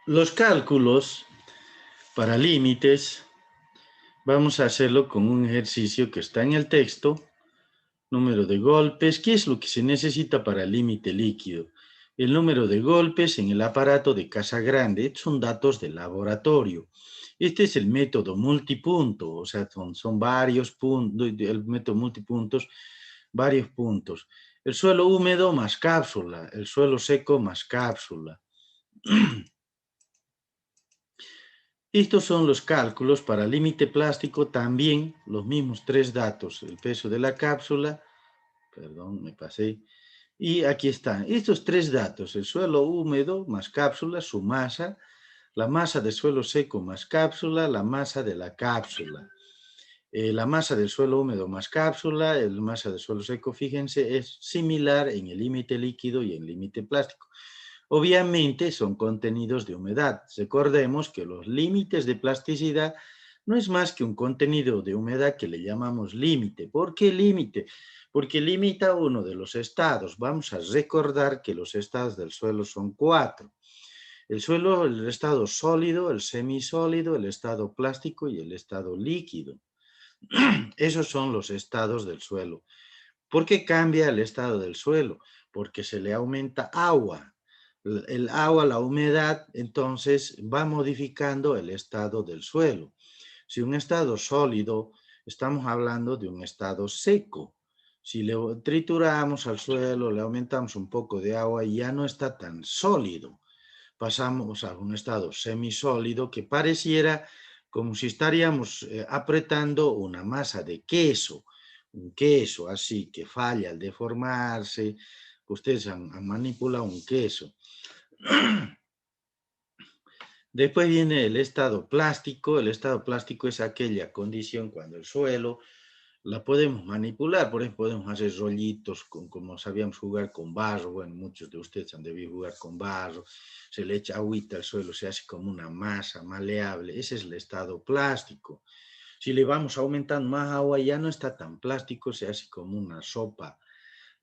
Los cálculos para límites, vamos a hacerlo con un ejercicio que está en el texto. Número de golpes. ¿Qué es lo que se necesita para el límite líquido? El número de golpes en el aparato de Casagrande. Estos son datos del laboratorio. Este es el método multipunto, o sea, son varios puntos, el método multipuntos, varios puntos. El suelo húmedo más cápsula, el suelo seco más cápsula. Estos son los cálculos para límite plástico, también los mismos tres datos, el peso de la cápsula, perdón, me pasé, y aquí están estos tres datos, el suelo húmedo más cápsula, su masa, la masa del suelo seco más cápsula, la masa de la cápsula. La masa del suelo húmedo más cápsula, la masa del suelo seco, fíjense, es similar en el límite líquido y en el límite plástico. Obviamente son contenidos de humedad. Recordemos que los límites de plasticidad no es más que un contenido de humedad que le llamamos límite. ¿Por qué límite? Porque limita uno de los estados. Vamos a recordar que los estados del suelo son 4. El suelo, el estado sólido, el semisólido, el estado plástico y el estado líquido. Esos son los estados del suelo. ¿Por qué cambia el estado del suelo? Porque se le aumenta agua. El agua, la humedad, entonces va modificando el estado del suelo. Si un estado sólido, estamos hablando de un estado seco. Si le trituramos al suelo, le aumentamos un poco de agua, ya no está tan sólido. Pasamos a un estado semisólido que pareciera como si estaríamos apretando una masa de queso, un queso así que falla al deformarse. Ustedes han manipulado un queso. Después viene el estado plástico. El estado plástico es aquella condición cuando el suelo la podemos manipular. Por ejemplo, podemos hacer rollitos, como sabíamos jugar con barro. Bueno, muchos de ustedes han debido jugar con barro. Se le echa agüita al suelo, se hace como una masa maleable. Ese es el estado plástico. Si le vamos aumentando más agua, ya no está tan plástico, se hace como una sopa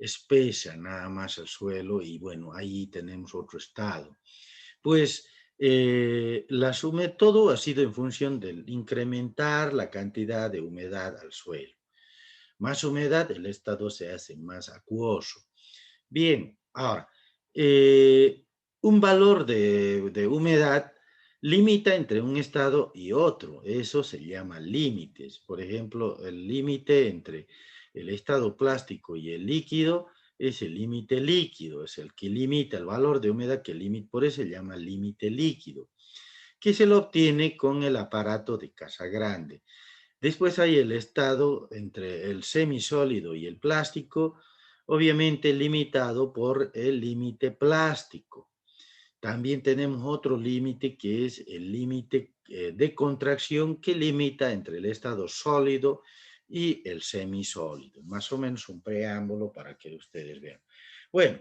espesa nada más al suelo y bueno, ahí tenemos otro estado. Pues todo ha sido en función de incrementar la cantidad de humedad al suelo. Más humedad, el estado se hace más acuoso. Bien, ahora, un valor de humedad limita entre un estado y otro. Eso se llama límites. Por ejemplo, el límite entre el estado plástico y el líquido es el límite líquido, es el que limita el valor de humedad que limita, por eso se llama límite líquido, que se lo obtiene con el aparato de Casagrande. Después hay el estado entre el semisólido y el plástico, obviamente limitado por el límite plástico. También tenemos otro límite que es el límite de contracción que limita entre el estado sólido y el semisólido. Más o menos un preámbulo para que ustedes vean. Bueno,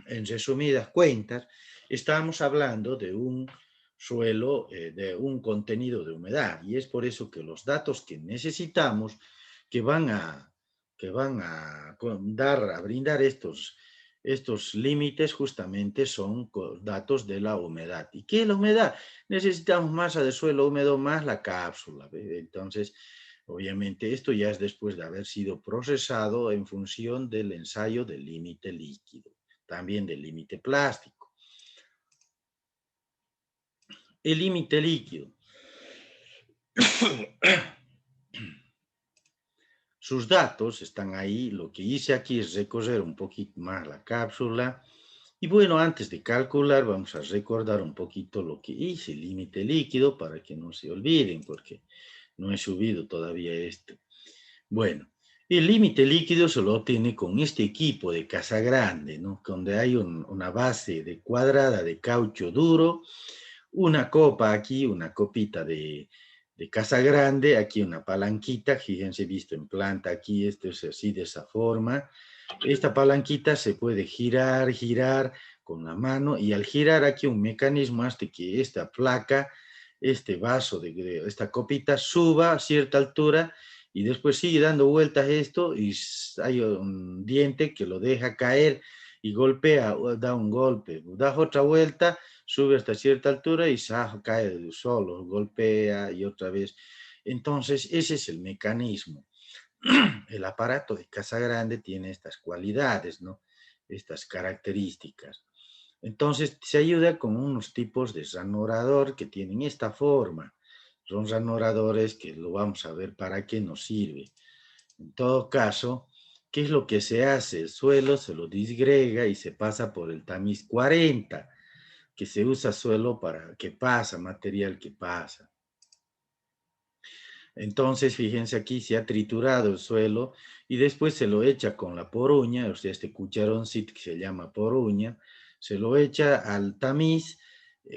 en resumidas cuentas, estamos hablando de un suelo, de un contenido de humedad, y es por eso que los datos que necesitamos, que van a brindar estos límites, justamente son datos de la humedad. ¿Y qué es la humedad? Necesitamos masa de suelo húmedo más la cápsula. Entonces, obviamente, esto ya es después de haber sido procesado en función del ensayo del límite líquido, también del límite plástico. El límite líquido. Sus datos están ahí. Lo que hice aquí es recorrer un poquito más la cápsula. Y bueno, antes de calcular, vamos a recordar un poquito lo que hice, el límite líquido, para que no se olviden, porque no he subido todavía este. Bueno, el límite líquido se lo obtiene con este equipo de Casagrande, ¿no? Donde hay una base de cuadrada de caucho duro, una copa aquí, una copita de Casagrande, aquí una palanquita, fíjense, visto en planta aquí, esto es así de esa forma. Esta palanquita se puede girar con la mano, y al girar aquí un mecanismo hace que esta placa, este vaso de esta copita suba a cierta altura, y después sigue dando vueltas esto y hay un diente que lo deja caer, y golpea, o da un golpe, das otra vuelta, sube hasta cierta altura y cae solo, golpea y otra vez. Entonces, ese es el mecanismo. El aparato de Casagrande tiene estas cualidades, ¿no? Estas características. Entonces, se ayuda con unos tipos de ranorador que tienen esta forma. Son ranoradores que lo vamos a ver para qué nos sirve. En todo caso, ¿qué es lo que se hace? El suelo se lo disgrega y se pasa por el tamiz 40, que se usa suelo para que pasa, material que pasa. Entonces, fíjense aquí, se ha triturado el suelo y después se lo echa con la poruña, o sea, este cucharoncito que se llama poruña, se lo echa al tamiz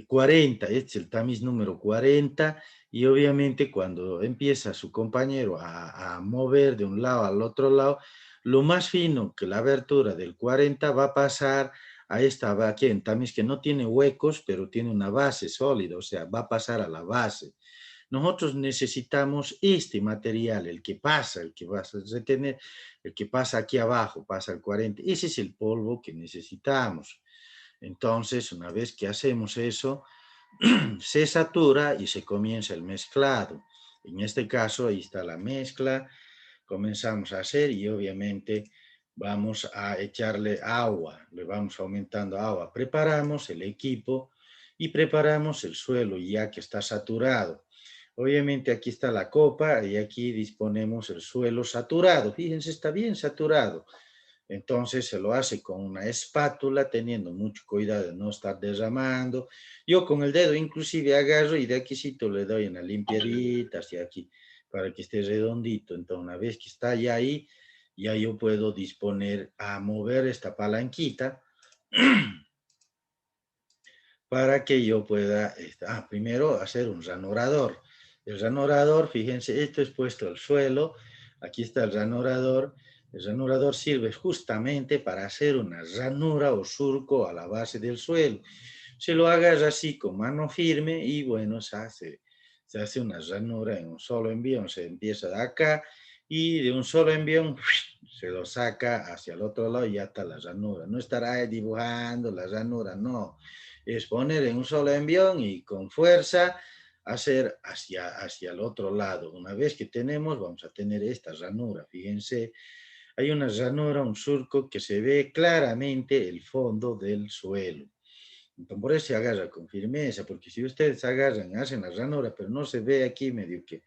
40, este es el tamiz número 40, y obviamente cuando empieza su compañero a mover de un lado al otro lado, lo más fino que la abertura del 40 va a pasar a esta, aquí en tamiz que no tiene huecos, pero tiene una base sólida, o sea, va a pasar a la base. Nosotros necesitamos este material, el que pasa, el que vas a retener, el que pasa aquí abajo, pasa al 40. Ese es el polvo que necesitamos. Entonces, una vez que hacemos eso, se satura y se comienza el mezclado. En este caso, ahí está la mezcla, comenzamos a hacer y obviamente vamos a echarle agua, le vamos aumentando agua. Preparamos el equipo y preparamos el suelo ya que está saturado. Obviamente aquí está la copa y aquí disponemos el suelo saturado. Fíjense, está bien saturado. Entonces se lo hace con una espátula, teniendo mucho cuidado de no estar derramando. Yo con el dedo inclusive agarro y de aquícito le doy una limpiadita hacia aquí para que esté redondito. Entonces una vez que está ya ahí, ya yo puedo disponer a mover esta palanquita para que yo pueda, primero hacer un ranurador. El ranurador, fíjense, esto es puesto al suelo, aquí está el ranurador sirve justamente para hacer una ranura o surco a la base del suelo. Se lo hagas así con mano firme y bueno, se hace una ranura en un solo envión, se empieza de acá y de un solo envión se lo saca hacia el otro lado y ya está la ranura. No estará dibujando la ranura, no, es poner en un solo envión y con fuerza hacer hacia el otro lado. Una vez que tenemos, vamos a tener esta ranura. Fíjense, hay una ranura, un surco que se ve claramente el fondo del suelo. Entonces, por eso se agarra con firmeza, porque si ustedes agarran, hacen la ranura, pero no se ve aquí medio que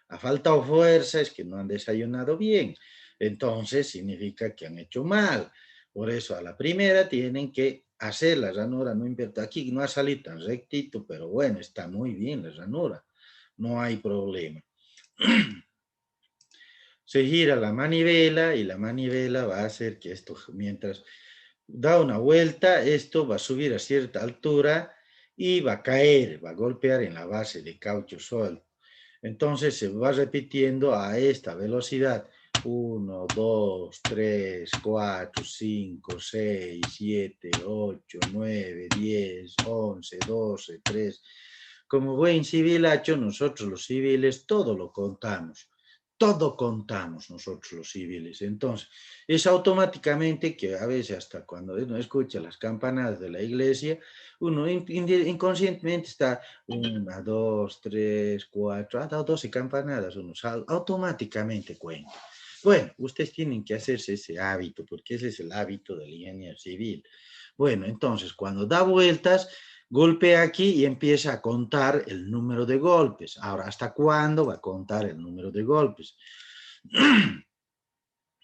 ha faltado fuerza, es que no han desayunado bien. Entonces significa que han hecho mal. Por eso a la primera tienen que hacer la ranura, no importa. Aquí no ha salido tan rectito, pero bueno, está muy bien la ranura. No hay problema. Se gira la manivela y la manivela va a hacer que esto, mientras da una vuelta, esto va a subir a cierta altura y va a caer, va a golpear en la base de caucho suelto. Entonces se va repitiendo a esta velocidad. 1, 2, 3, 4, 5, 6, 7, 8, 9, 10, 11, 12, 3. Como buen civilacho, nosotros los civiles todo lo contamos. Todo contamos nosotros los civiles. Entonces, es automáticamente que a veces hasta cuando uno escucha las campanadas de la iglesia, uno inconscientemente está 1, 2, 3, 4, ha dado 12 campanadas, uno automáticamente cuenta. Bueno, ustedes tienen que hacerse ese hábito, porque ese es el hábito del ingeniero civil. Bueno, entonces, cuando da vueltas, golpea aquí y empieza a contar el número de golpes. Ahora, ¿hasta cuándo va a contar el número de golpes?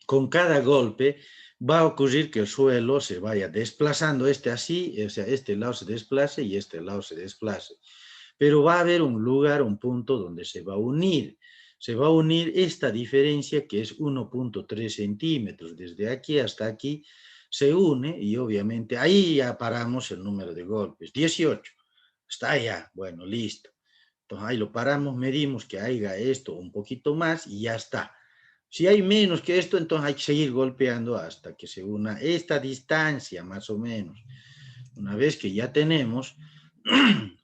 Con cada golpe va a ocurrir que el suelo se vaya desplazando, así, o sea, este lado se desplace y este lado se desplace. Pero va a haber un lugar, un punto donde se va a unir. Se va a unir esta diferencia que es 1.3 centímetros. Desde aquí hasta aquí se une y obviamente ahí ya paramos el número de golpes. 18. Está allá. Bueno, listo. Entonces ahí lo paramos, medimos que haya esto un poquito más y ya está. Si hay menos que esto, entonces hay que seguir golpeando hasta que se una esta distancia, más o menos. Una vez que ya tenemos,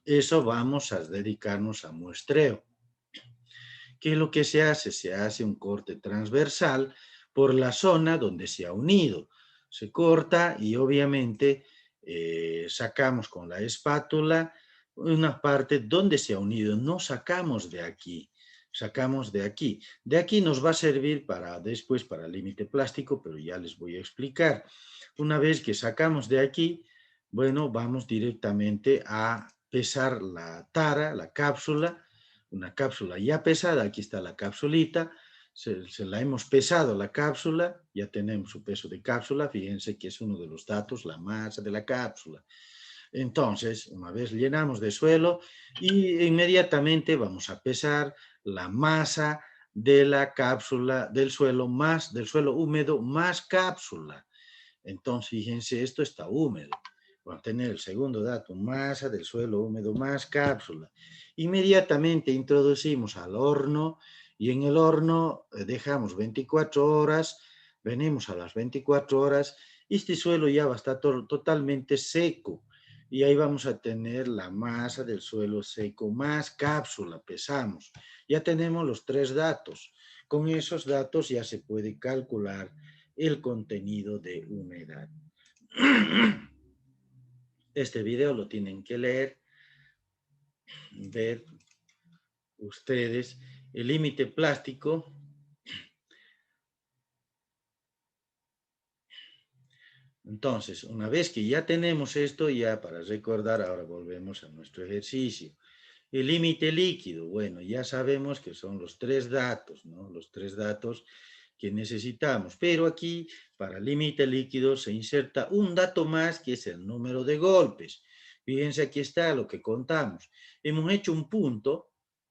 eso vamos a dedicarnos a muestreo. ¿Qué es lo que se hace? Se hace un corte transversal por la zona donde se ha unido. se corta y obviamente sacamos con la espátula una parte donde se ha unido. No sacamos de aquí, sacamos de aquí. De aquí nos va a servir para después para límite plástico, pero ya les voy a explicar. Una vez que sacamos de aquí, bueno, vamos directamente a pesar la tara, la cápsula, una cápsula ya pesada, aquí está la capsulita, se la hemos pesado la cápsula, ya tenemos su peso de cápsula, fíjense que es uno de los datos, la masa de la cápsula. Entonces, una vez llenamos de suelo y inmediatamente vamos a pesar la masa de la cápsula del suelo húmedo más cápsula. Entonces, fíjense, esto está húmedo. Vamos a tener el segundo dato, masa del suelo húmedo más cápsula. Inmediatamente introducimos al horno y en el horno dejamos 24 horas, venimos a las 24 horas, y este suelo ya va a estar totalmente seco. Y ahí vamos a tener la masa del suelo seco más cápsula, pesamos. Ya tenemos los tres datos. Con esos datos ya se puede calcular el contenido de humedad. Este video lo tienen que leer, ver ustedes. El límite plástico. Entonces, una vez que ya tenemos esto, ya para recordar, ahora volvemos a nuestro ejercicio. El límite líquido, bueno, ya sabemos que son los tres datos, ¿no? Los tres datos que necesitamos, pero aquí para límite líquido se inserta un dato más que es el número de golpes. Fíjense, aquí está lo que contamos. Hemos hecho un punto,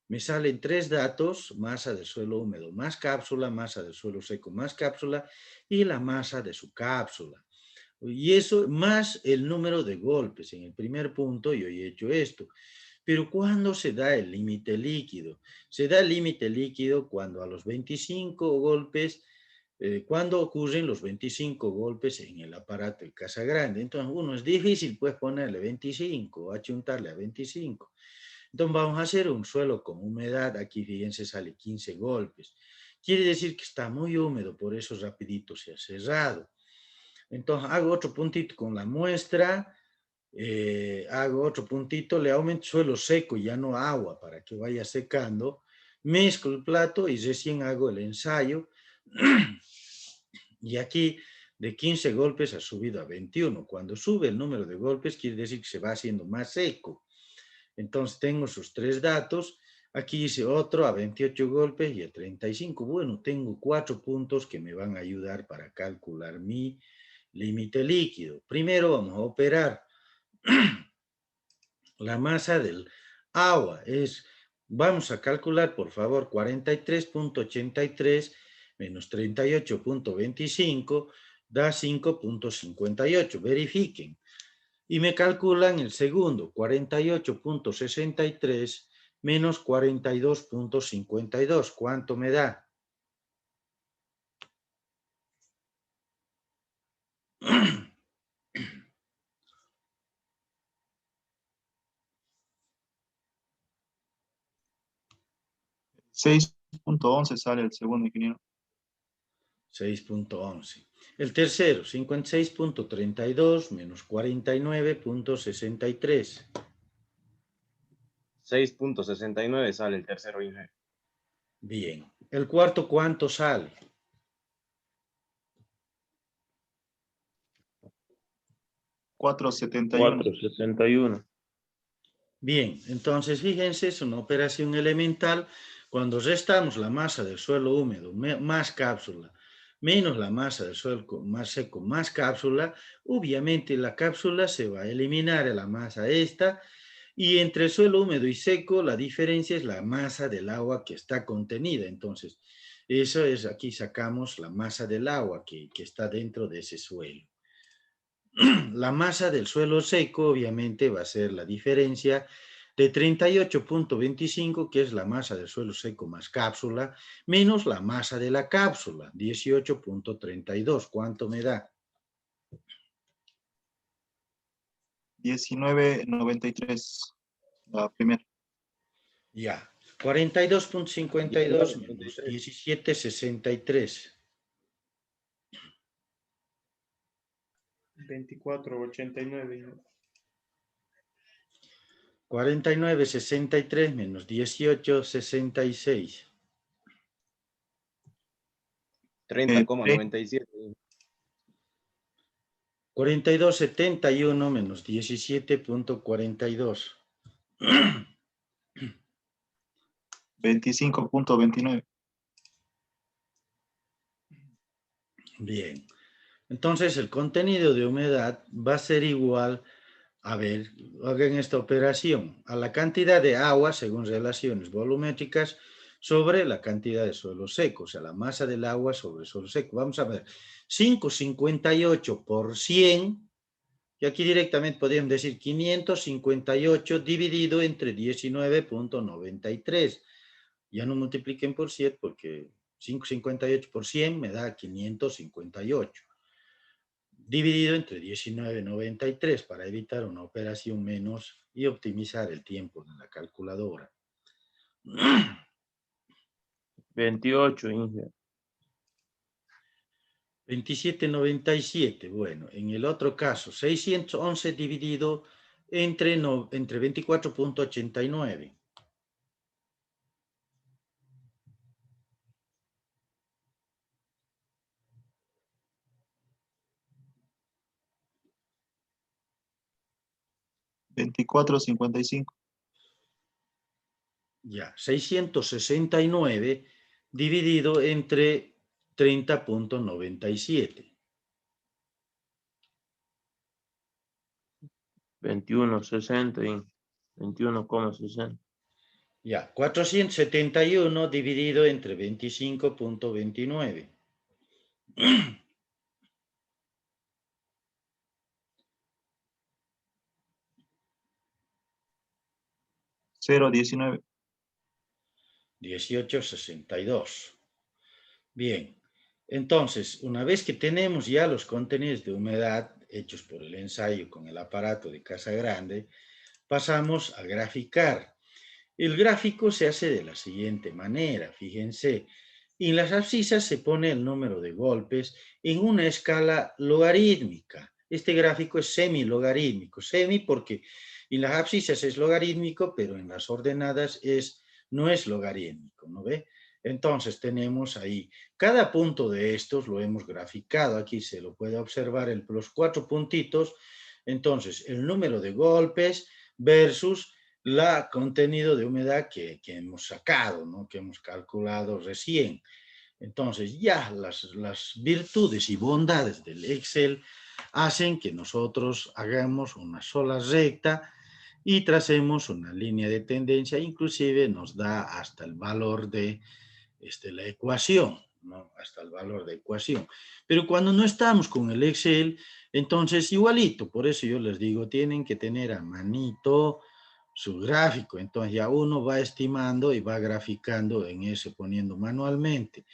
me salen tres datos, masa del suelo húmedo más cápsula, masa del suelo seco más cápsula y la masa de su cápsula. Y eso más el número de golpes. En el primer punto yo he hecho esto. Pero ¿cuándo se da el límite líquido? Se da el límite líquido cuando a los 25 golpes, cuando ocurren los 25 golpes en el aparato de casa grande. Entonces, uno es difícil pues ponerle 25, achuntarle a 25. Entonces vamos a hacer un suelo con humedad, aquí fíjense sale 15 golpes. Quiere decir que está muy húmedo, por eso rapidito se ha cerrado. Entonces hago otro puntito con la muestra, hago otro puntito, le aumento suelo seco, ya no agua, para que vaya secando, mezclo el plato y recién hago el ensayo. Y aquí de 15 golpes ha subido a 21. Cuando sube el número de golpes quiere decir que se va haciendo más seco. Entonces tengo sus tres datos. Aquí hice otro a 28 golpes y a 35. Bueno, tengo 4 puntos que me van a ayudar para calcular mi límite líquido. Primero vamos a operar la masa del agua. Vamos a calcular, por favor, 43.83 menos 38.25 da 5.58. Verifiquen. Y me calculan el segundo, 48.63 menos 42.52. ¿Cuánto me da? $6.11 sale el segundo, ingeniero. 6.11. El tercero, 56.32 menos 49.63. 6.69 sale el tercero, ingeniero. Bien. El cuarto, ¿cuánto sale? 4.71. 4.71. Bien, entonces fíjense, es una operación elemental. Cuando restamos la masa del suelo húmedo más cápsula, menos la masa del suelo más seco más cápsula, obviamente la cápsula se va a eliminar de la masa esta, y entre el suelo húmedo y seco la diferencia es la masa del agua que está contenida. Entonces, eso es, aquí sacamos la masa del agua que está dentro de ese suelo. La masa del suelo seco obviamente va a ser la diferencia de 38.25, que es la masa del suelo seco más cápsula, menos la masa de la cápsula, 18.32. ¿Cuánto me da? 19.93. La primera. Ya. 42.52 menos 17.63. 24,89. 49,63 menos 18,66. 30,97. 42,71 menos 17,42. 25.29. Bien. Entonces el contenido de humedad va a ser igual, a ver, hagan esta operación, a la cantidad de agua según relaciones volumétricas sobre la cantidad de suelo seco, o sea, la masa del agua sobre suelo seco. Vamos a ver, 558 por 100, y aquí directamente podríamos decir 558 dividido entre 19,93. Ya no multipliquen por 7 porque 558 por 100 me da 558. Dividido entre 19,93 para evitar una operación menos y optimizar el tiempo de la calculadora. 28, Inge. 27,97. Bueno, en el otro caso, 611 dividido entre 24,89. 24.55. Ya, 669 dividido entre 30,97. 21,60, Inge. 21,60. Ya, 471 dividido entre 25,29. 0.19. 18,62. Bien, entonces, una vez que tenemos ya los contenidos de humedad hechos por el ensayo con el aparato de Casagrande, pasamos a graficar. El gráfico se hace de la siguiente manera, fíjense. En las abscisas se pone el número de golpes en una escala logarítmica. Este gráfico es semi-logarítmico. Semi porque en las abscisas es logarítmico, pero en las ordenadas no es logarítmico, ¿no ve? Entonces tenemos ahí, cada punto de estos lo hemos graficado. Aquí se lo puede observar los 4 puntitos. Entonces, el número de golpes versus la contenido de humedad que hemos sacado, ¿no? Que hemos calculado recién. Entonces ya las virtudes y bondades del Excel hacen que nosotros hagamos una sola recta y tracemos una línea de tendencia, inclusive nos da hasta el valor de la ecuación, ¿no? Hasta el valor de ecuación. Pero cuando no estamos con el Excel, entonces igualito, por eso yo les digo, tienen que tener a manito su gráfico, entonces ya uno va estimando y va graficando en ese, poniendo manualmente.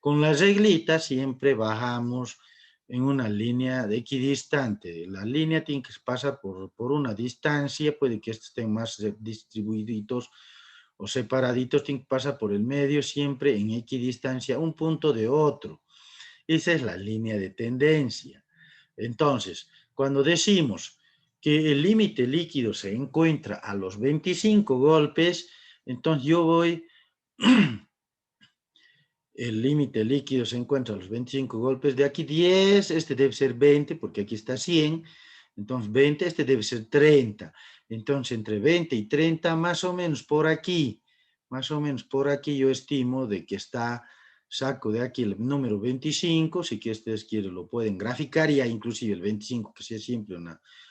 Con las reglitas siempre bajamos en una línea de equidistante. La línea tiene que pasar por una distancia, puede que estén más distribuiditos o separaditos, tienen que pasar por el medio siempre en equidistancia, un punto de otro. Esa es la línea de tendencia. Entonces, cuando decimos que el límite líquido se encuentra a los 25 golpes, entonces yo voy, el límite líquido se encuentra a los 25 golpes, de aquí 10, este debe ser 20, porque aquí está 100, entonces 20, este debe ser 30. Entonces, entre 20 y 30, más o menos por aquí yo estimo de que está, saco de aquí el número 25, si que ustedes quieren lo pueden graficar, ya inclusive el 25, que sea siempre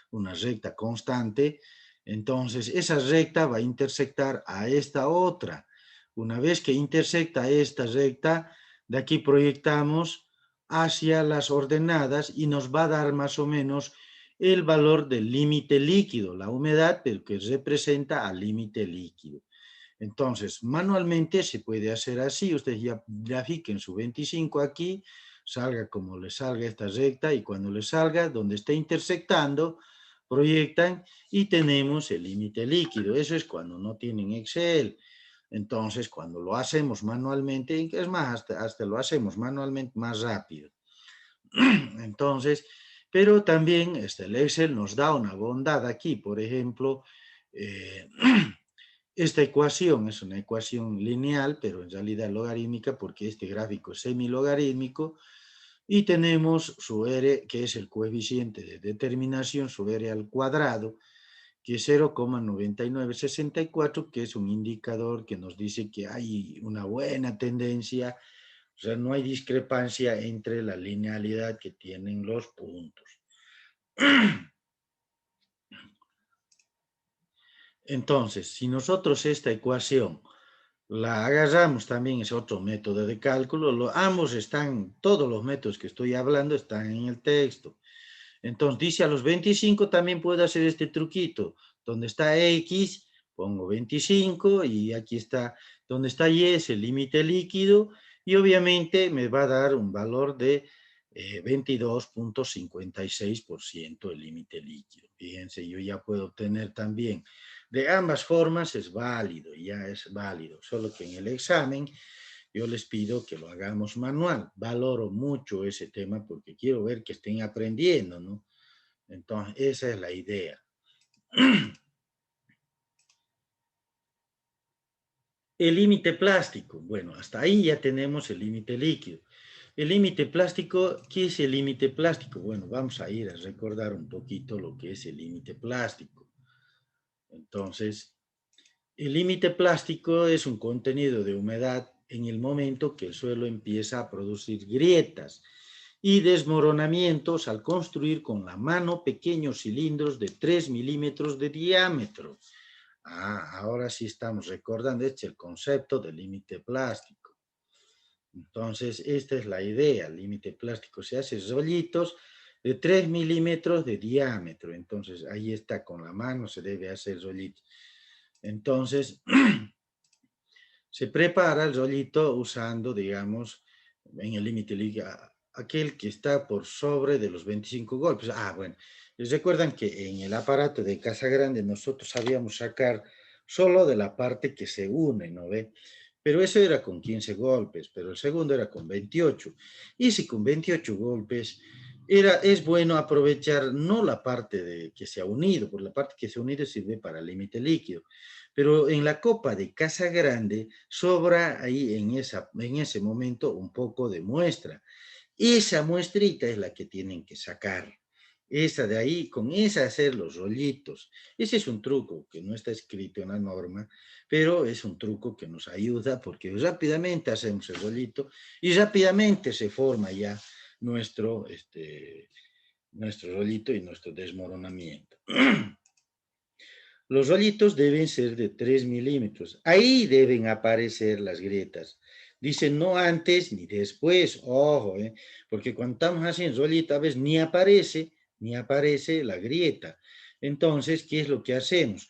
una recta constante. Entonces, esa recta va a intersectar a esta otra. Una vez que intersecta esta recta, de aquí proyectamos hacia las ordenadas y nos va a dar más o menos el valor del límite líquido, la humedad del que representa al límite líquido. Entonces, manualmente se puede hacer así. Ustedes ya grafiquen su 25 aquí, salga como le salga esta recta, y cuando le salga, donde esté intersectando, proyectan y tenemos el límite líquido. Eso es cuando no tienen Excel. Entonces, cuando lo hacemos manualmente, es más, hasta lo hacemos manualmente más rápido. Entonces, Pero también el Excel nos da una bondad aquí, por ejemplo, esta ecuación es una ecuación lineal, pero en realidad logarítmica, porque este gráfico es semilogarítmico, y tenemos su R, que es el coeficiente de determinación, su R al cuadrado, que es 0,9964, que es un indicador que nos dice que hay una buena tendencia, o sea, no hay discrepancia entre la linealidad que tienen los puntos. Entonces, si nosotros esta ecuación la agarramos, también es otro método de cálculo, ambos están, todos los métodos que estoy hablando están en el texto. Entonces, dice a los 25 también puedo hacer este truquito. Donde está X, pongo 25 y aquí está, donde está Y es el límite líquido y obviamente me va a dar un valor de 22,56% el límite líquido. Fíjense, yo ya puedo obtener también. De ambas formas es válido, ya es válido, solo que en el examen yo les pido que lo hagamos manual. Valoro mucho ese tema porque quiero ver que estén aprendiendo, ¿no? Entonces, esa es la idea. El límite plástico. Bueno, hasta ahí ya tenemos el límite líquido. El límite plástico, ¿qué es el límite plástico? Bueno, vamos a ir a recordar un poquito lo que es el límite plástico. Entonces, el límite plástico es un contenido de humedad en el momento que el suelo empieza a producir grietas y desmoronamientos al construir con la mano pequeños cilindros de 3 milímetros de diámetro. Ahora sí estamos recordando, este es el concepto del límite plástico. Entonces, esta es la idea, el límite plástico se hace rollitos de 3 milímetros de diámetro. Entonces, ahí está, con la mano se debe hacer rollitos. Entonces, se prepara el rollito usando, digamos, en el límite líquido, aquel que está por sobre de los 25 golpes. Bueno, les recuerdan que en el aparato de Casa Grande nosotros sabíamos sacar solo de la parte que se une, ¿no ve? Pero eso era con 15 golpes, pero el segundo era con 28. Y si con 28 golpes es bueno aprovechar no la parte que se ha unido, porque la parte que se ha unido sirve para el límite líquido, pero en la copa de Casa Grande sobra ahí en ese momento un poco de muestra. Esa muestrita es la que tienen que sacar. Esa de ahí, con esa hacer los rollitos. Ese es un truco que no está escrito en la norma, pero es un truco que nos ayuda porque rápidamente hacemos el rollito y rápidamente se forma ya nuestro rollito y nuestro desmoronamiento. Los rollitos deben ser de 3 milímetros. Ahí deben aparecer las grietas. Dicen no antes ni después. Ojo, porque cuando estamos haciendo rollito a veces ni aparece la grieta. Entonces, ¿qué es lo que hacemos?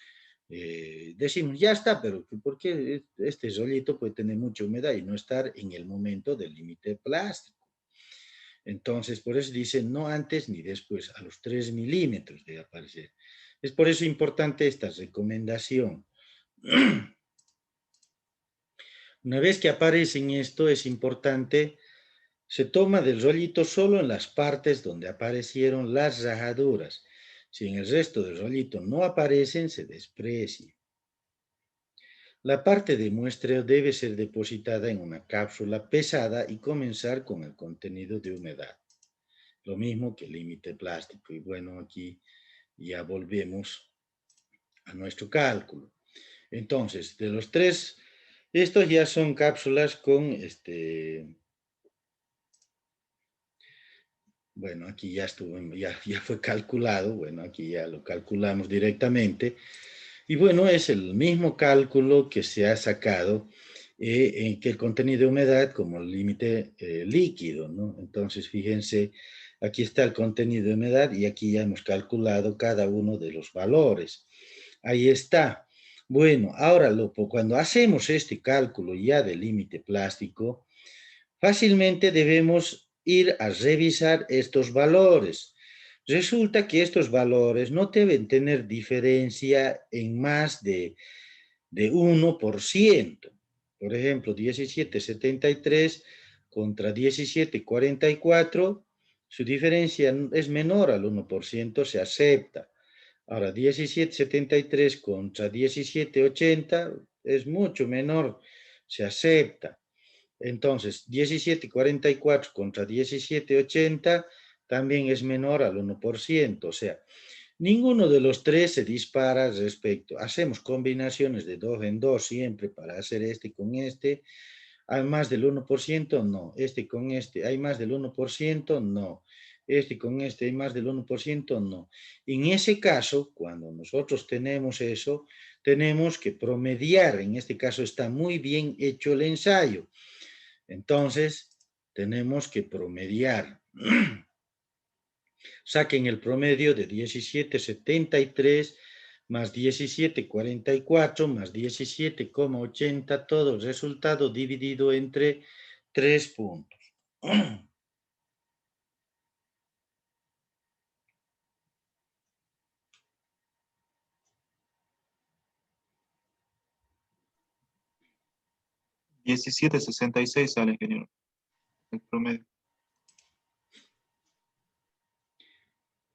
Decimos, ya está, pero ¿por qué este rollito puede tener mucha humedad y no estar en el momento del límite plástico? Entonces, por eso dicen no antes ni después, a los 3 milímetros debe aparecer. Es por eso importante esta recomendación. Una vez que aparece en esto, es importante, se toma del rollito solo en las partes donde aparecieron las rajaduras. Si en el resto del rollito no aparecen, se desprecia. La parte de muestreo debe ser depositada en una cápsula pesada y comenzar con el contenido de humedad. Lo mismo que el límite plástico. Y bueno, aquí ya volvemos a nuestro cálculo. Entonces, de los tres, estos ya son cápsulas con bueno, aquí ya ya fue calculado, bueno, aquí ya lo calculamos directamente. Y bueno, es el mismo cálculo que se ha sacado en que el contenido de humedad como límite líquido, ¿no? Entonces, fíjense, aquí está el contenido de humedad y aquí ya hemos calculado cada uno de los valores. Ahí está. Bueno, ahora cuando hacemos este cálculo ya del límite plástico, fácilmente debemos ir a revisar estos valores. Resulta que estos valores no deben tener diferencia en más de 1%. Por ejemplo, 17,73 contra 17,44 su diferencia es menor al 1%, se acepta. Ahora, 17,73 contra 17,80 es mucho menor, se acepta. Entonces, 17,44 contra 17,80 también es menor al 1%, o sea, ninguno de los tres se dispara respecto. Hacemos combinaciones de 2 en 2 siempre para hacer este con este. ¿Hay más del 1%? No. Este con este, ¿hay más del 1%? No. Este con este, ¿hay más del 1%? No. En ese caso, cuando nosotros tenemos eso, tenemos que promediar. En este caso está muy bien hecho el ensayo. Entonces, tenemos que promediar. Saquen el promedio de 17,73 más 17,44 más 17,80, todo el resultado dividido entre 3 puntos. $17.66 sale, ingeniero. El promedio.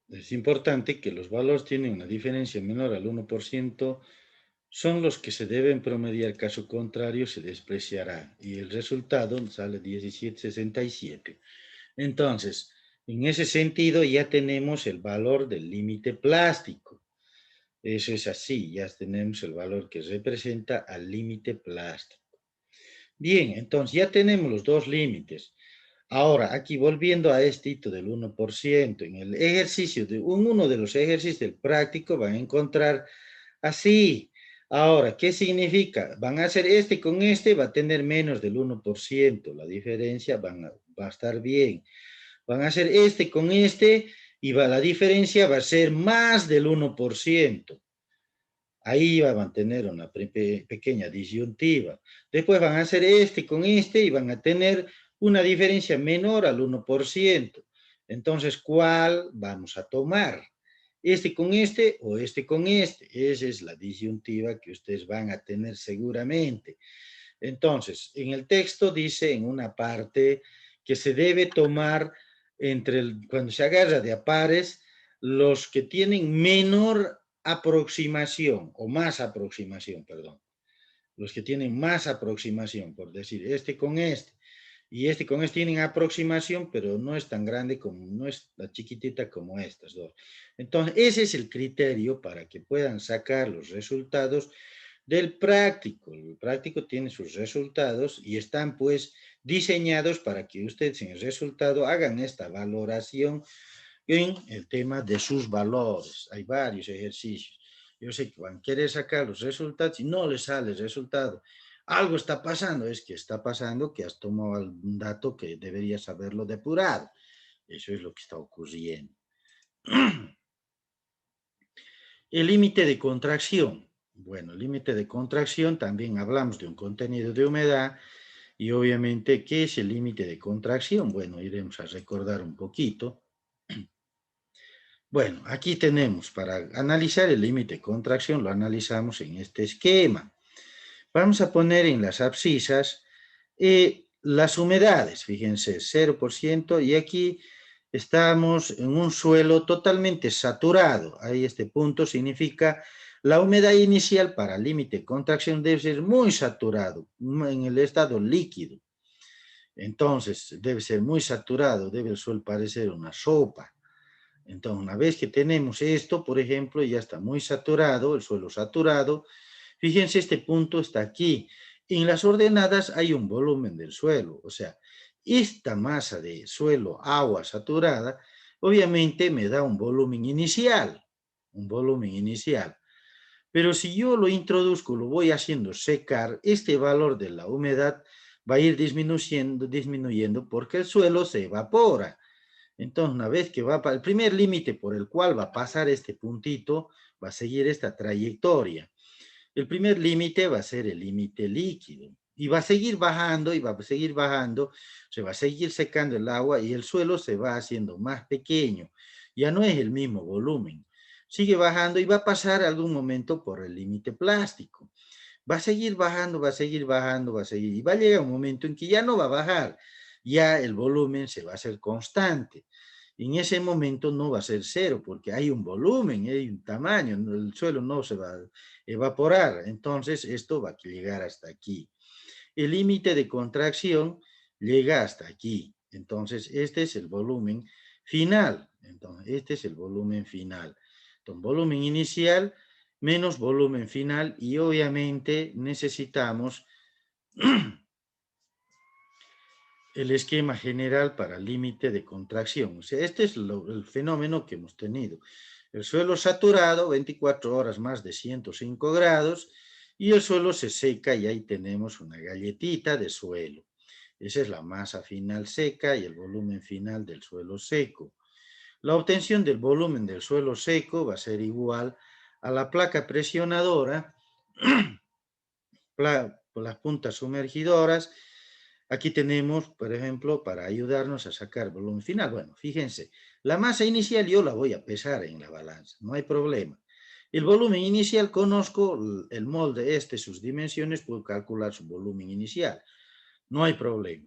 Es importante que los valores tienen una diferencia menor al 1%, son los que se deben promediar, caso contrario se despreciará y el resultado sale 17,67. Entonces, en ese sentido ya tenemos el valor del límite plástico. Eso es así, ya tenemos el valor que representa al límite plástico. Bien, entonces ya tenemos los dos límites. Ahora, aquí volviendo a este hito del 1%, en el ejercicio, uno de los ejercicios del práctico van a encontrar así. Ahora, ¿qué significa? Van a hacer este con este, va a tener menos del 1%, la diferencia va a estar bien. Van a hacer este con este y la diferencia va a ser más del 1%. Ahí va a mantener una pequeña disyuntiva. Después van a hacer este con este y van a tener una diferencia menor al 1%. Entonces, ¿cuál vamos a tomar? ¿Este con este o este con este? Esa es la disyuntiva que ustedes van a tener seguramente. Entonces, en el texto dice en una parte que se debe tomar cuando se agarra de a pares, los que tienen menor aproximación, o más aproximación, perdón. Los que tienen más aproximación, por decir, este con este, y este con este tienen aproximación, pero no es tan grande como, no es tan chiquitita como estas dos. Entonces, ese es el criterio para que puedan sacar los resultados del práctico. El práctico tiene sus resultados y están pues diseñados para que ustedes en el resultado hagan esta valoración en el tema de sus valores. Hay varios ejercicios. Yo sé que cuando quiere sacar los resultados y no le sale el resultado, algo está pasando, es que está pasando que has tomado algún dato que deberías haberlo depurado. Eso es lo que está ocurriendo. El límite de contracción. Bueno, el límite de contracción, también hablamos de un contenido de humedad y obviamente, ¿qué es el límite de contracción? Bueno, iremos a recordar un poquito. Bueno, aquí tenemos, para analizar el límite de contracción, lo analizamos en este esquema. Vamos a poner en las abscisas las humedades, fíjense, 0%, y aquí estamos en un suelo totalmente saturado. Ahí este punto significa la humedad inicial para el límite de contracción debe ser muy saturado, en el estado líquido. Entonces, debe ser muy saturado, debe el suelo parecer una sopa. Entonces, una vez que tenemos esto, por ejemplo, ya está muy saturado, el suelo saturado. Fíjense, este punto está aquí. En las ordenadas hay un volumen del suelo, o sea, esta masa de suelo, agua saturada, obviamente me da un volumen inicial, Pero si yo lo introduzco, lo voy haciendo secar, este valor de la humedad va a ir disminuyendo porque el suelo se evapora. Entonces, una vez que va para el primer límite por el cual va a pasar este puntito, va a seguir esta trayectoria. El primer límite va a ser el límite líquido y va a seguir bajando y va a seguir bajando, se va a seguir secando el agua y el suelo se va haciendo más pequeño. Ya no es el mismo volumen. Sigue bajando y va a pasar algún momento por el límite plástico. Va a seguir bajando, va a seguir bajando, va a seguir. Y va a llegar un momento en que ya no va a bajar. Ya el volumen se va a hacer constante. en ese momento no va a ser cero, porque hay un volumen, hay un tamaño, el suelo no se va a evaporar, entonces esto va a llegar hasta aquí. El límite de contracción llega hasta aquí, entonces este es el volumen final, entonces este es el volumen final. Entonces, volumen inicial menos volumen final, y obviamente necesitamos el esquema general para límite de contracción. O sea, este es el fenómeno que hemos tenido. El suelo saturado, 24 horas más de 105 grados, y el suelo se seca y ahí tenemos una galletita de suelo. Esa es la masa final seca y el volumen final del suelo seco. La obtención del volumen del suelo seco va a ser igual a la placa presionadora, las puntas sumergidoras. Aquí tenemos, por ejemplo, para ayudarnos a sacar volumen final. Bueno, fíjense, la masa inicial yo la voy a pesar en la balanza, no hay problema. El volumen inicial, conozco el molde, sus dimensiones, puedo calcular su volumen inicial, no hay problema.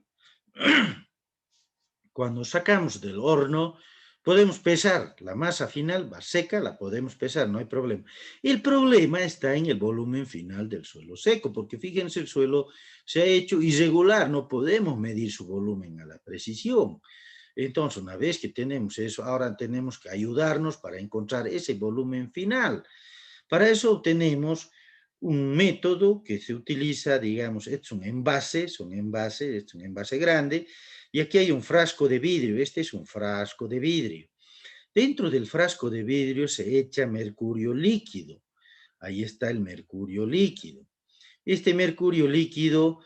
Cuando sacamos del horno, podemos pesar la masa final, va seca, la podemos pesar, no hay problema. El problema está en el volumen final del suelo seco, porque fíjense, el suelo se ha hecho irregular, no podemos medir su volumen a la precisión. Entonces, una vez que tenemos eso, ahora tenemos que ayudarnos para encontrar ese volumen final. Para eso obtenemos un método que se utiliza, digamos, es un envase, es un envase grande, y aquí hay un frasco de vidrio, este es un frasco de vidrio. Dentro del frasco de vidrio se echa mercurio líquido, ahí está el mercurio líquido. Este mercurio líquido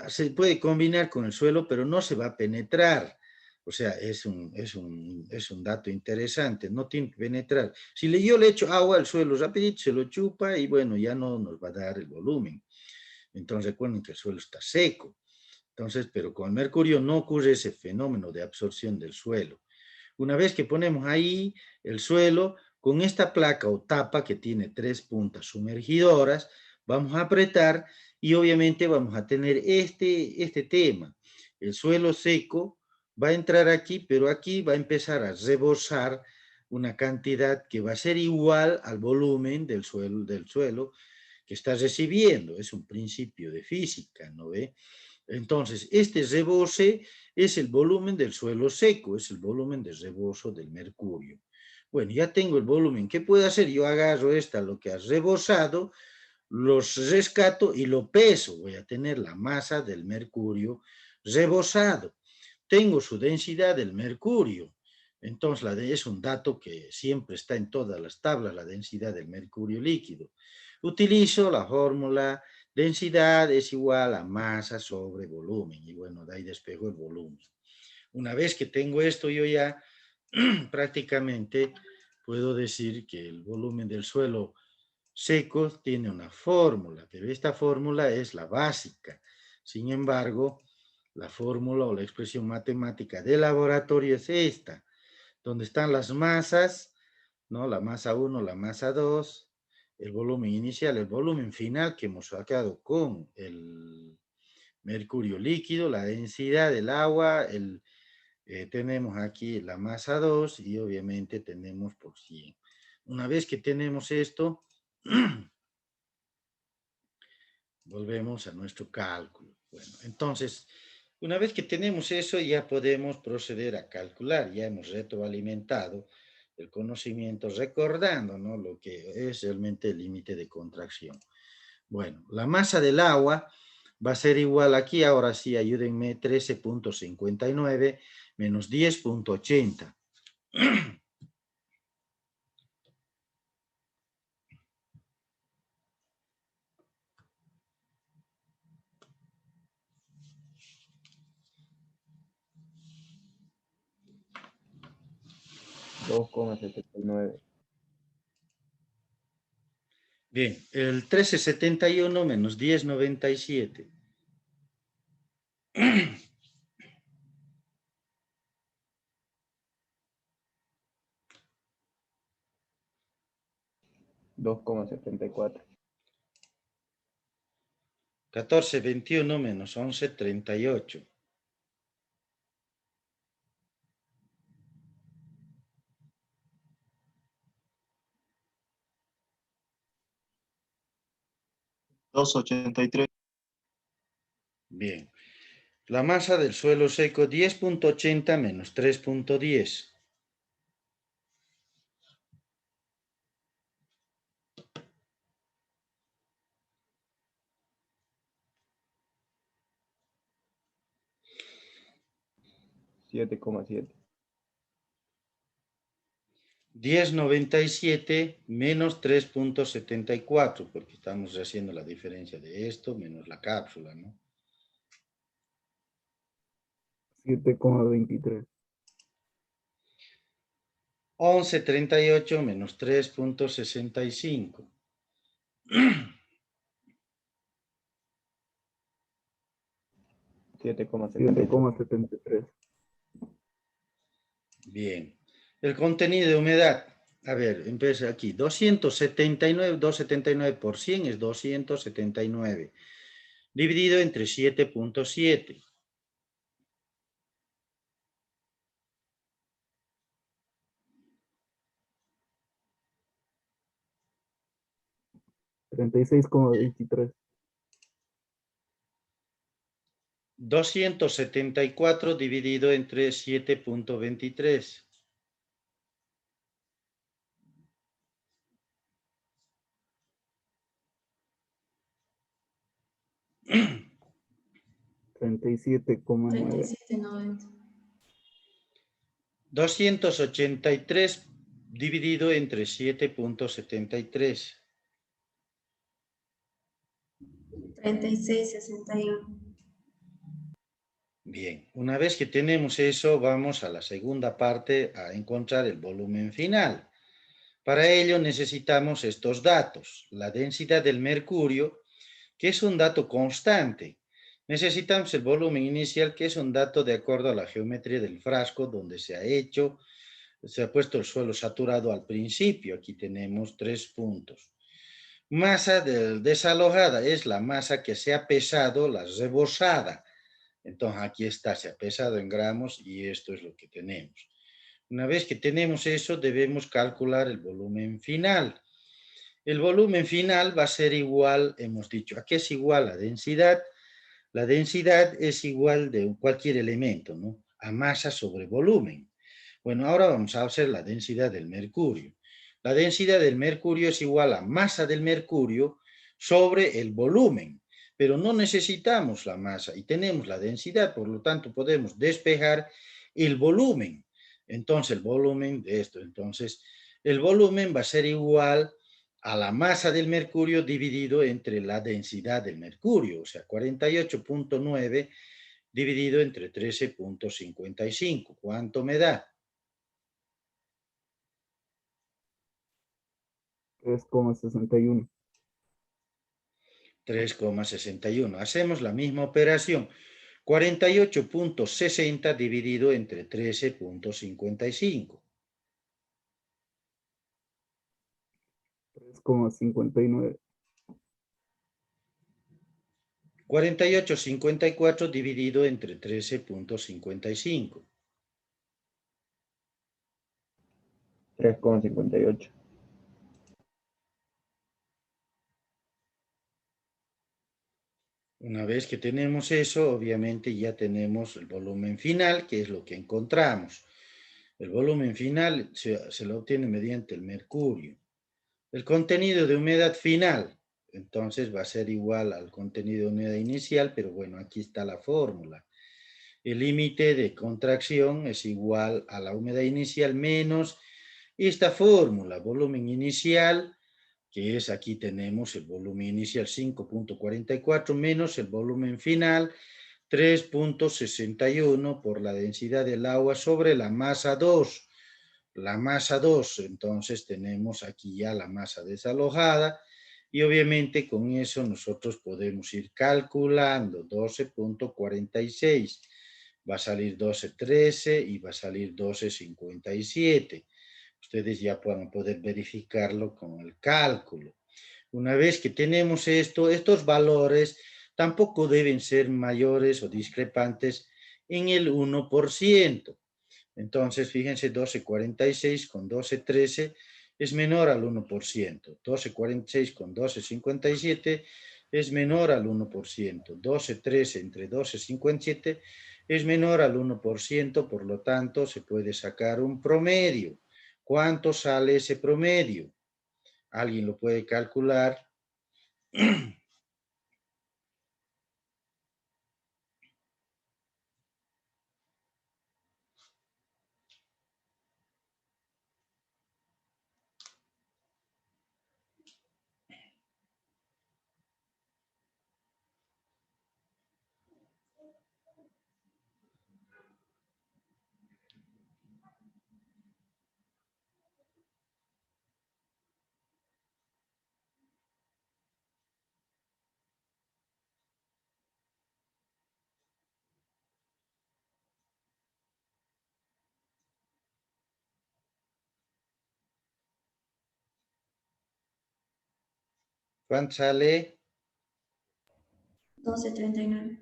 se puede combinar con el suelo, pero no se va a penetrar. O sea, es un dato interesante, no tiene que penetrar. Si yo le echo agua al suelo rapidito, se lo chupa y bueno, ya no nos va a dar el volumen. Entonces recuerden que el suelo está seco. Entonces, pero con el mercurio no ocurre ese fenómeno de absorción del suelo. Una vez que ponemos ahí el suelo, con esta placa o tapa que tiene 3 puntas sumergidoras, vamos a apretar y obviamente vamos a tener este tema. El suelo seco va a entrar aquí, pero aquí va a empezar a rebosar una cantidad que va a ser igual al volumen del suelo que está recibiendo. Es un principio de física, ¿no ve? Entonces, este rebose es el volumen del suelo seco, es el volumen de rebozo del mercurio. Bueno, ya tengo el volumen. ¿Qué puedo hacer? Yo agarro lo que ha rebosado, los rescato y lo peso. Voy a tener la masa del mercurio rebosado. Tengo su densidad del mercurio. Entonces, es un dato que siempre está en todas las tablas, la densidad del mercurio líquido. Utilizo la fórmula densidad es igual a masa sobre volumen. Y bueno, de ahí despejo el volumen. Una vez que tengo esto, yo ya prácticamente puedo decir que el volumen del suelo seco tiene una fórmula, pero esta fórmula es la básica. Sin embargo, la fórmula o la expresión matemática del laboratorio es esta, donde están las masas, ¿no? La masa 1, la masa 2, el volumen inicial, el volumen final que hemos sacado con el mercurio líquido, la densidad del agua, tenemos aquí la masa 2 y obviamente tenemos por 100. Una vez que tenemos esto, volvemos a nuestro cálculo. Bueno, entonces, una vez que tenemos eso, ya podemos proceder a calcular. Ya hemos retroalimentado el conocimiento recordando, ¿no?, lo que es realmente el límite de contracción. Bueno, la masa del agua va a ser igual aquí, ahora sí, ayúdenme, 13.59 menos 10.80. 2,79. Bien, el 1371 menos 1097. 2,74. 1421 menos 1138. 283. Bien. La masa del suelo seco 10.80 menos 3.10. 7,7. 10.97 menos 3.74, porque estamos haciendo la diferencia de esto menos la cápsula, ¿no? 7,23. 11.38 menos 3.65. 7,73. Bien. El contenido de humedad. A ver, empieza aquí. 279 por 100 es 279. Dividido entre 7.7. 36,23. 274 dividido entre 7.23. 37,9. 37,90. 283 dividido entre 7.73. 36,61. Bien, una vez que tenemos eso, vamos a la segunda parte a encontrar el volumen final. Para ello necesitamos estos datos. La densidad del mercurio, que es un dato constante. Necesitamos el volumen inicial, que es un dato de acuerdo a la geometría del frasco, donde se ha puesto el suelo saturado al principio. Aquí tenemos 3 puntos. Masa desalojada es la masa que se ha pesado, la rebosada. Entonces aquí está, se ha pesado en gramos y esto es lo que tenemos. Una vez que tenemos eso, debemos calcular el volumen final. El volumen final va a ser igual, hemos dicho, ¿a qué es igual? La densidad. La densidad es igual de cualquier elemento, ¿no? A masa sobre volumen. Bueno, ahora vamos a hacer la densidad del mercurio. La densidad del mercurio es igual a masa del mercurio sobre el volumen, pero no necesitamos la masa y tenemos la densidad, por lo tanto podemos despejar el volumen. Entonces, el volumen de esto, entonces, el volumen va a ser igual a la masa del mercurio dividido entre la densidad del mercurio, o sea, 48.9 dividido entre 13.55. ¿Cuánto me da? 3,61. 3,61. Hacemos la misma operación. 48.60 dividido entre 13.55. 3,59. 48.54 dividido entre 13.55. 3,58. Una vez que tenemos eso, obviamente ya tenemos el volumen final, que es lo que encontramos. El volumen final se lo obtiene mediante el mercurio. El contenido de humedad final, entonces va a ser igual al contenido de humedad inicial, pero bueno, aquí está la fórmula. El límite de contracción es igual a la humedad inicial menos esta fórmula, volumen inicial, que es aquí tenemos el volumen inicial 5.44 menos el volumen final 3.61 por la densidad del agua sobre la masa 2. La masa 2, entonces tenemos aquí ya la masa desalojada y obviamente con eso nosotros podemos ir calculando 12.46. Va a salir 12.13 y va a salir 12.57. Ustedes ya van a poder verificarlo con el cálculo. Una vez que tenemos esto, estos valores tampoco deben ser mayores o discrepantes en el 1%. Entonces, fíjense, 12.46 con 12.13 es menor al 1%. 12.46 con 12.57 es menor al 1%. 12,13 entre 12,57 es menor al 1%, por lo tanto, se puede sacar un promedio. ¿Cuánto sale ese promedio? ¿Alguien lo puede calcular? ¿Cuánto sale? 12,39.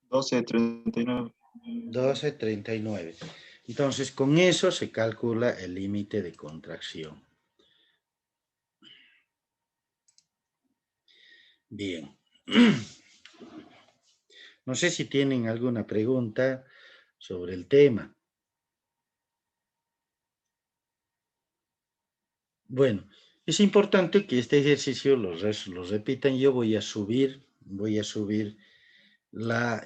12,39. 12,39. Entonces, con eso se calcula el límite de contracción. Bien. No sé si tienen alguna pregunta sobre el tema. Bueno, es importante que este ejercicio los repitan. Yo voy a subir la,